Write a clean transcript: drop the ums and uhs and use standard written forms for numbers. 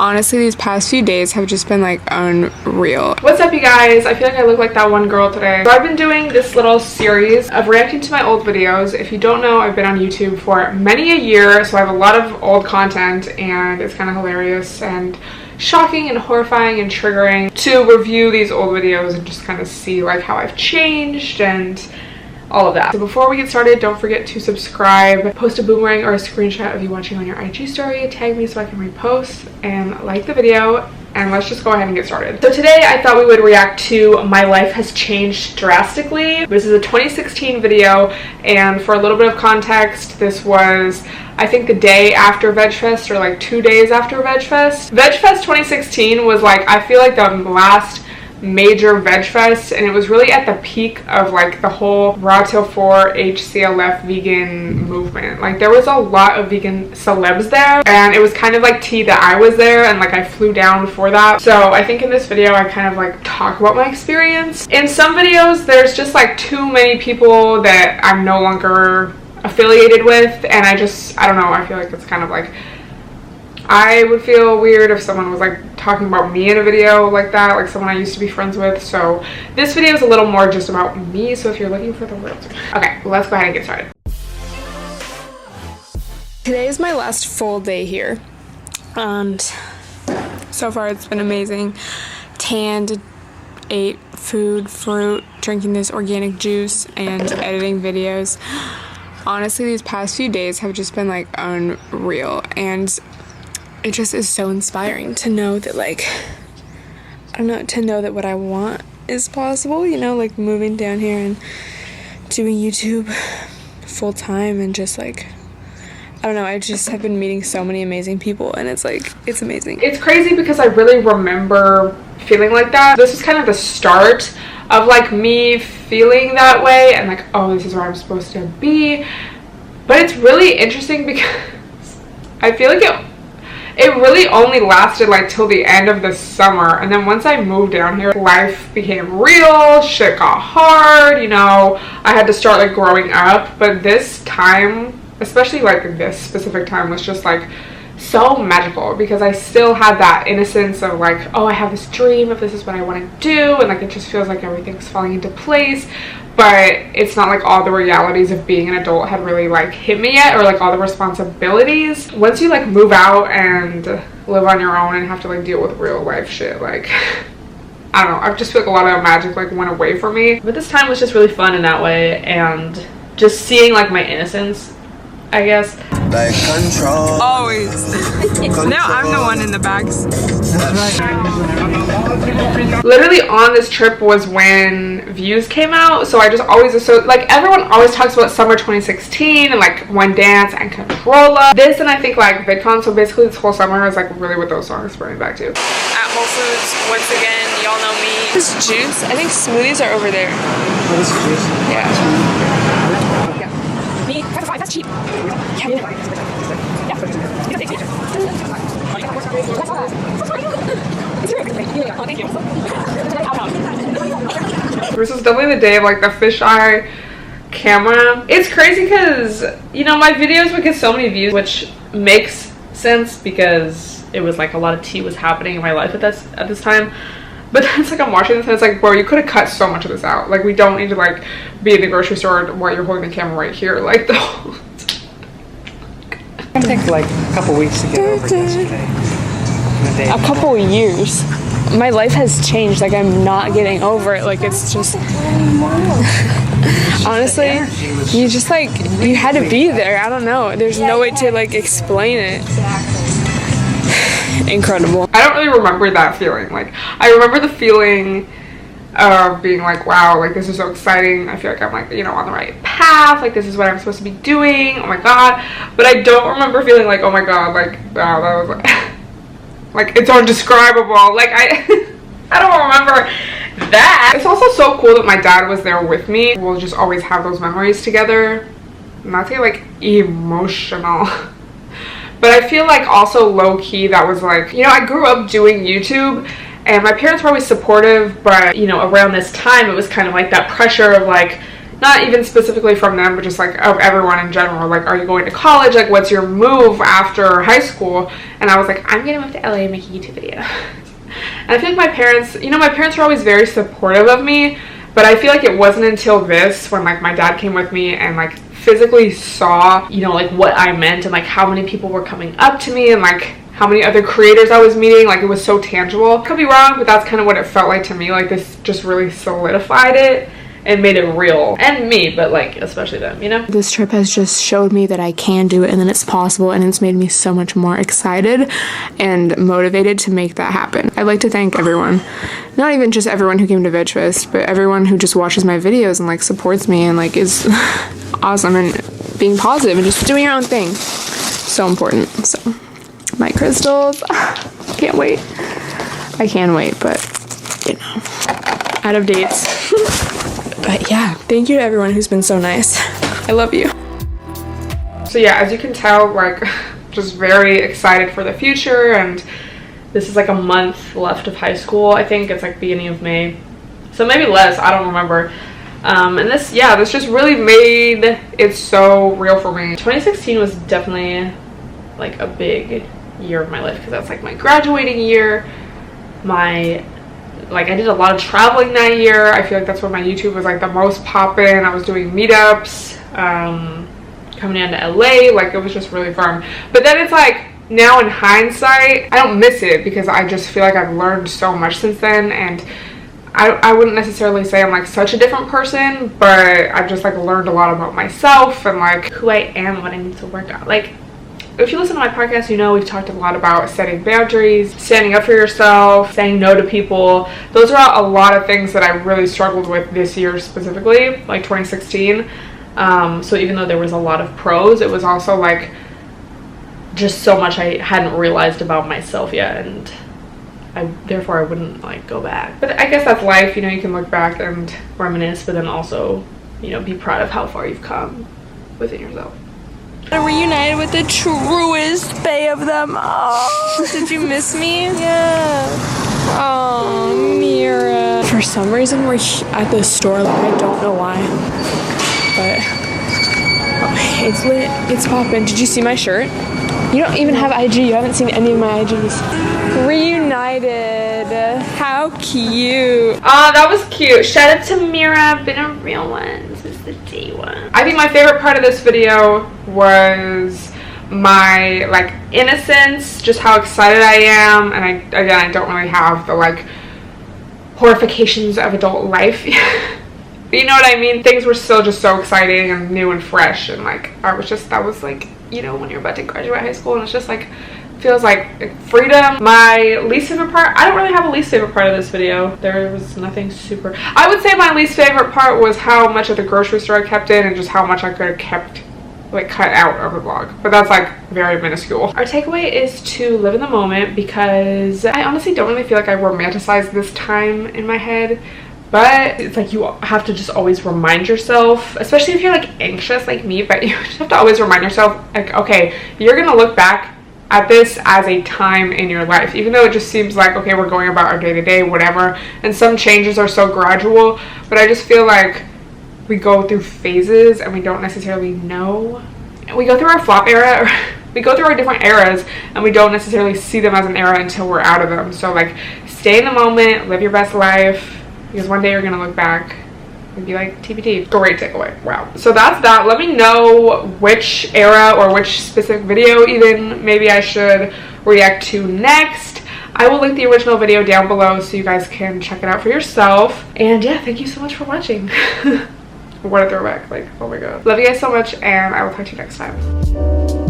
Honestly, these past few days have just been like unreal. What's up, you guys? I feel like I look like that one girl today. So I've been doing this little series of reacting to my old videos. If you don't know, I've been on YouTube for many a year, so I have a lot of old content, and it's kind of hilarious and shocking and horrifying and triggering to review these old videos and just kind of see like how I've changed and all of that. So before we get started, don't forget to subscribe, post a boomerang or a screenshot of you watching on your IG story, tag me so I can repost, and like the video, and let's just go ahead and get started. So today I thought we would react to My Life Has Changed Drastically. This is a 2016 video, and for a little bit of context, this was I think the day after Vegfest, or like 2 days after Vegfest. Vegfest 2016 was like, I feel like the last major Vegfest, and it was really at the peak of like the whole Raw Till 4 HCLF vegan movement. Like there was a lot of vegan celebs there, and it was kind of like tea that I was there and like I flew down for that. So I think in this video I kind of like talk about my experience. In some videos there's just like too many people that I'm no longer affiliated with, and I don't know, I feel like it's kind of like, I would feel weird if someone was like talking about me in a video like that, like someone I used to be friends with. So this video is a little more just about me, so if you're looking for the real okay, let's go ahead and get started. Today is my last full day here, and so far it's been amazing. Tanned, ate food, fruit, drinking this organic juice, and editing videos. Honestly, these past few days have just been like unreal, and it just is so inspiring to know that, like, I don't know, to know that what I want is possible, you know, like moving down here and doing YouTube full time, and just like, I don't know, I just have been meeting so many amazing people, and it's like, it's amazing. It's crazy because I really remember feeling like that. This is kind of the start of like me feeling that way and like, oh, this is where I'm supposed to be. But it's really interesting because I feel like it really only lasted like till the end of the summer, and then once I moved down here, life became real, shit got hard, you know, I had to start like growing up. But this time, especially like this specific time, was just like so magical because I still had that innocence of like, oh, I have this dream if this is what I want to do, and like it just feels like everything's falling into place. But it's not like all the realities of being an adult had really like hit me yet, or like all the responsibilities. Once you like move out and live on your own and have to like deal with real life shit, like I don't know, I just feel like a lot of magic like went away from me. But this time was just really fun in that way, and just seeing like my innocence, I guess. Like control. Always. Now I'm the one in the bags. That's right. Literally on this trip was when Views came out, so I just always like everyone always talks about summer 2016 and like One Dance and Controlla. This, and I think like VidCon, so basically this whole summer is like really what those songs bring me back to. At Whole Foods, once again, y'all know me. This juice, I think smoothies are over there. What is juice? Yeah. Me, 5 for 5, that's cheap. This is definitely the day of like the fisheye camera. It's crazy because, you know, my videos would get so many views, which makes sense because it was like a lot of tea was happening in my life at this time. But then it's like I'm watching this and it's like, bro, you could have cut so much of this out. Like, we don't need to like be in the grocery store while you're holding the camera right here. Like the whole It takes like a couple weeks to get over yesterday. A couple years. My life has changed. Like, I'm not getting over it. Like, it's just honestly, you just like, you had to be there. I don't know, there's no way to like explain it. Incredible. I don't really remember that feeling. Like, I remember the feeling of being like, wow, like this is so exciting. I feel like I'm like, you know, on the right path. Like, this is what I'm supposed to be doing. Oh my god. But I don't remember feeling like, oh my god, like, wow, that was like like, it's undescribable. Like, I don't remember that. It's also so cool that my dad was there with me. We'll just always have those memories together. Not to get like emotional, but I feel like also low-key that was like, you know, I grew up doing YouTube and my parents were always supportive, but you know, around this time it was kind of like that pressure of like, not even specifically from them, but just like of everyone in general. Like, are you going to college? Like, what's your move after high school? And I was like, I'm gonna move to LA and make a YouTube video. And I feel like my parents, you know, my parents were always very supportive of me, but I feel like it wasn't until this, when like my dad came with me and like physically saw, you know, like what I meant and like how many people were coming up to me and like how many other creators I was meeting. Like, it was so tangible. Could be wrong, but that's kind of what it felt like to me. Like, this just really solidified it and made it real. And me, but like especially them, you know? This trip has just showed me that I can do it and that it's possible, and it's made me so much more excited and motivated to make that happen. I'd like to thank everyone, not even just everyone who came to Vegfest, but everyone who just watches my videos and like supports me and like is awesome and being positive and just doing your own thing. So important. So my crystals, can't wait. I can wait, but you know, out of dates. But yeah, thank you to everyone who's been so nice. I love you. So yeah, as you can tell, like, just very excited for the future, and this is like a month left of high school. I think it's like beginning of May, so maybe less, I don't remember. And this just really made it so real for me. 2016 was definitely like a big year of my life, because that's like my graduating year. I did a lot of traveling that year. I feel like that's when my YouTube was like the most poppin'. I was doing meetups, coming down to LA. Like, it was just really fun. But then it's like, now in hindsight, I don't miss it, because I just feel like I've learned so much since then. And I wouldn't necessarily say I'm like such a different person, but I've just like learned a lot about myself and like who I am and what I need to work on. Like, if you listen to my podcast, you know we've talked a lot about setting boundaries, standing up for yourself, saying no to people. Those are a lot of things that I really struggled with this year specifically, like 2016. So even though there was a lot of pros, it was also like just so much I hadn't realized about myself yet, and therefore I wouldn't like go back. But I guess that's life, you know, you can look back and reminisce, but then also, you know, be proud of how far you've come within yourself. I reunited with the truest bae of them. Oh, did you miss me? Yeah. Oh, Mira. For some reason, we're at the store. I don't know why, but it's lit. It's poppin'. Did you see my shirt? You don't even have IG. You haven't seen any of my IGs. Reunited. How cute. Oh, that was cute. Shout out to Mira. Been a real one. This is the day one. I think my favorite part of this video was my like innocence, just how excited I am. And I don't really have the like horrifications of adult life. But you know what I mean? Things were still just so exciting and new and fresh, and like that was like, you know, when you're about to graduate high school, and it's just like feels like freedom. My least favorite part, I don't really have a least favorite part of this video. There was nothing super. I would say my least favorite part was how much of the grocery store I kept in, and just how much I could have kept like cut out of the vlog, but that's like very minuscule. Our takeaway is to live in the moment, because I honestly don't really feel like I romanticize this time in my head, but it's like you have to just always remind yourself, especially if you're like anxious like me, but you just have to always remind yourself like, okay, you're gonna look back at this as a time in your life, even though it just seems like, okay, we're going about our day-to-day, whatever, and some changes are so gradual, but I just feel like we go through phases and we don't necessarily know. We go through our flop era, we go through our different eras, and we don't necessarily see them as an era until we're out of them. So like, stay in the moment, live your best life, because one day you're gonna look back and be like, TBT. Great takeaway. Wow. So that's that. Let me know which era or which specific video even maybe I should react to next. I will link the original video down below so you guys can check it out for yourself. And yeah, thank you so much for watching. What a throwback. Like, oh my god. Love you guys so much, and I will talk to you next time.